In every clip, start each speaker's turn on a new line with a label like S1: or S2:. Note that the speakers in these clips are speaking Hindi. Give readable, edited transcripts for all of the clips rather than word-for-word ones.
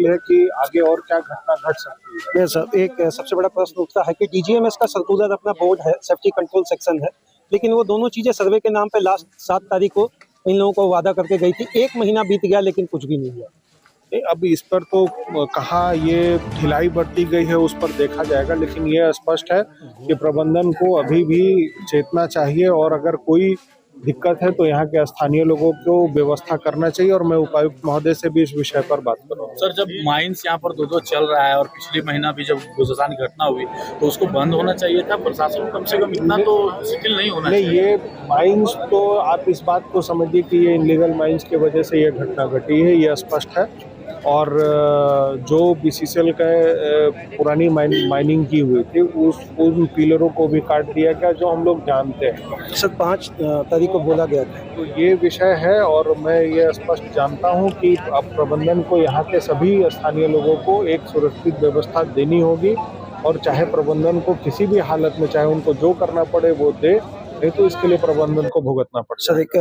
S1: है कि आगे और क्या घटना घट सकती है?
S2: सर, एक सबसे बड़ा प्रश्न उठता है कि डीजीएमएस का सर्कुलर अपना बोर्ड है, सेफ्टी कंट्रोल सेक्शन है, लेकिन वो दोनों चीजें सर्वे के नाम पे लास्ट 7 तारीख को इन लोगों को वादा करके गई थी। 1 महीना बीत गया लेकिन कुछ भी नहीं हुआ।
S1: अब इस पर तो कहाँ ये ढिलाई बरती गई है उस पर देखा जाएगा, लेकिन ये स्पष्ट है कि प्रबंधन को अभी भी चेतना चाहिए और अगर कोई दिक्कत है तो यहाँ के स्थानीय लोगों को व्यवस्था करना चाहिए। और मैं उपायुक्त महोदय से भी इस विषय पर बात करूँगा।
S3: सर, जब माइंस यहाँ पर दो चल रहा है और पिछले महीना भी जब घुससान की घटना हुई तो उसको बंद होना चाहिए था। प्रशासन को कम से कम इतना तो शिथिल नहीं होना चाहिए।
S1: नहीं, ये माइंस तो आप इस बात को समझिए कि ये इनलीगल माइंस की वजह से ये घटना घटी है, ये स्पष्ट है। और जो बीसीसीएल का पुरानी माइनिंग की हुई थी उन पिलरों को भी काट दिया गया, जो हम लोग जानते हैं।
S2: सर 5 तारीख को बोला गया था।
S1: तो ये विषय है और मैं ये स्पष्ट जानता हूँ कि अब प्रबंधन को यहाँ के सभी स्थानीय लोगों को एक सुरक्षित व्यवस्था देनी होगी और चाहे प्रबंधन को किसी भी हालत में, चाहे उनको जो करना पड़े वो दे, नहीं तो इसके लिए प्रबंधन को भुगतना पड़ेगा।
S2: सर, एक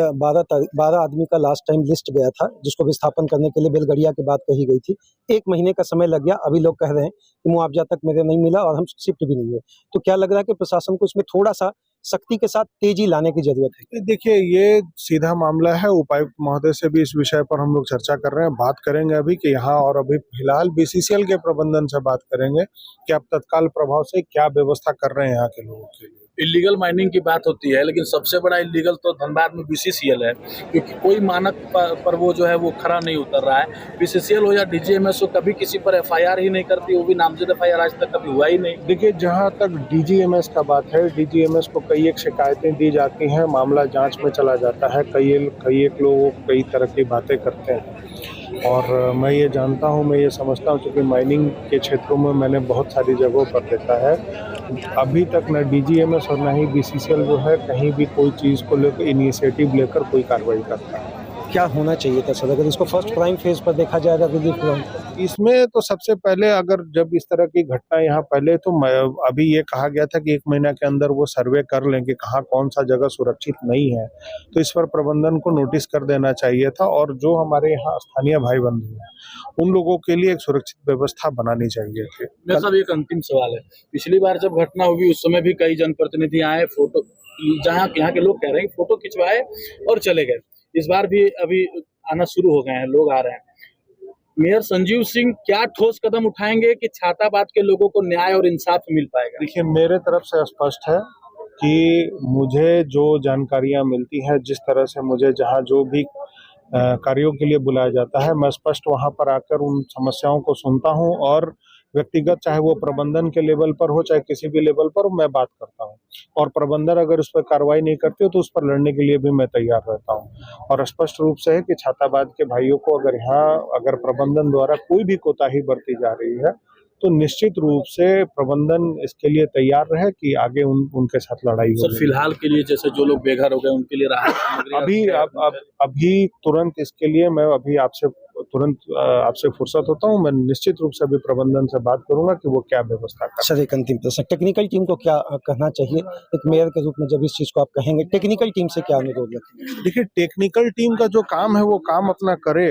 S2: 12 आदमी का लास्ट टाइम लिस्ट गया था जिसको विस्थापन करने के लिए बेलगड़िया की बात कही गई थी। 1 महीने का समय लग गया। अभी लोग कह रहे हैं कि मुआवजा तक मेरे नहीं मिला और हम शिफ्ट भी नहीं हुए। तो क्या लग रहा है कि प्रशासन को इसमें थोड़ा सा सख्ती के साथ तेजी लाने की जरूरत है?
S1: देखिए, ये सीधा मामला है। उपायुक्त महोदय से भी इस विषय पर हम लोग चर्चा कर रहे हैं, बात करेंगे अभी कि यहाँ, और अभी फिलहाल बीसीसीएल के प्रबंधन से बात करेंगे कि आप तत्काल प्रभाव से क्या व्यवस्था कर रहे हैं यहाँ के लोगों के लिए।
S3: इलीगल माइनिंग की बात होती है, लेकिन सबसे बड़ा इलीगल तो धनबाद में बीसीसीएल है, क्योंकि कोई मानक पर वो जो है वो खरा नहीं उतर रहा है। बीसीसीएल हो या डीजीएमएस हो, कभी किसी पर एफआईआर ही नहीं करती, वो भी नामजद एफआईआर आज तक कभी हुआ ही नहीं।
S1: देखिए, जहाँ तक डीजीएमएस का बात है, डीजीएमएस को कई एक शिकायतें दी जाती हैं, मामला जांच में चला जाता है, कई एक लोग कई तरह की बातें करते हैं। और मैं ये जानता हूँ, मैं ये समझता हूँ, क्योंकि माइनिंग के क्षेत्रों में मैंने बहुत सारी जगहों पर देखा है, अभी तक न डीजीएमएस और न ही बीसीसीएल जो है कहीं भी कोई चीज़ को लेकर इनिशिएटिव लेकर कोई कार्रवाई करता है।
S2: क्या होना चाहिए था सर, अगर इसको फर्स्ट प्राइम फेज पर देखा जाएगा रिलीफ ग्राउंड?
S1: इसमें तो सबसे पहले, अगर जब इस तरह की घटना यहाँ पहले, तो अभी ये कहा गया था कि 1 महीना के अंदर वो सर्वे कर लें कि कहाँ कौन सा जगह सुरक्षित नहीं है, तो इस पर प्रबंधन को नोटिस कर देना चाहिए था। और जो हमारे यहाँ स्थानीय भाई बंधु हैं उन लोगों के लिए एक सुरक्षित व्यवस्था बनानी चाहिए थी।
S3: मेरा सब एक अंतिम सवाल है, पिछली बार जब घटना हुई उस समय भी कई जनप्रतिनिधि आए, फोटो, जहाँ यहाँ के लोग कह रहे हैं फोटो खिंचवाए और चले गए। इस बार भी अभी आना शुरू हो गए हैं, लोग आ रहे हैं। मेयर संजीव सिंह क्या ठोस कदम उठाएंगे कि छाताबाद के लोगों को न्याय और इंसाफ मिल पाएगा?
S1: देखिए, मेरे तरफ से स्पष्ट है कि मुझे जो जानकारियां मिलती हैं, जिस तरह से मुझे जहां जो भी कार्यों के लिए बुलाया जाता है, मैं स्पष्ट वहां पर आकर उन समस्याओं को सुनता हूं और व्यक्तिगत, चाहे वो प्रबंधन के लेवल पर हो चाहे किसी भी लेवल पर, मैं बात करता हूं। और प्रबंधन अगर उस पर कार्रवाई नहीं करती हो तो उस पर लड़ने के लिए भी मैं तैयार रहता हूं। और स्पष्ट रूप से है कि छाताबाद के भाइयों को अगर प्रबंधन द्वारा कोई भी कोताही बरती जा रही है तो निश्चित रूप से प्रबंधन इसके लिए तैयार रहे कि आगे उनके साथ लड़ाई हो।
S3: सर, फिलहाल के लिए जैसे जो लोग बेघर हो गए उनके लिए राहत सामग्री
S1: अभी तुरंत इसके लिए मैं आपसे फुर्सत होता हूं, मैं निश्चित रूप से अभी प्रबंधन से बात करूंगा कि वो क्या व्यवस्था करें।
S2: सर, एक अंतिम प्रश्न, टेक्निकल टीम को क्या कहना चाहिए एक मेयर के रूप में? जब इस चीज को आप कहेंगे, टेक्निकल टीम से क्या अनुरोध रखेंगे?
S1: देखिए, टेक्निकल टीम का जो काम है वो काम अपना करे,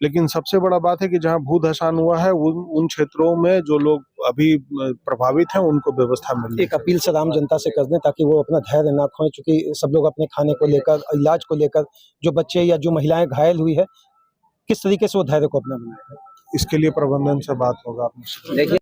S1: लेकिन सबसे बड़ा बात है कि जहां भू धसान हुआ है उन क्षेत्रों में जो लोग अभी प्रभावित हैं उनको व्यवस्था मिले।
S2: एक अपील सर आम जनता से कर दें ताकि वो अपना धैर्य ना खोएं, चूंकि सब लोग अपने खाने को लेकर, इलाज को लेकर, जो बच्चे या जो महिलाएं घायल हुई है, किस तरीके से वो धैर्य को अपना बनाए।
S1: इसके लिए प्रबंधन से बात होगा।
S4: देखिए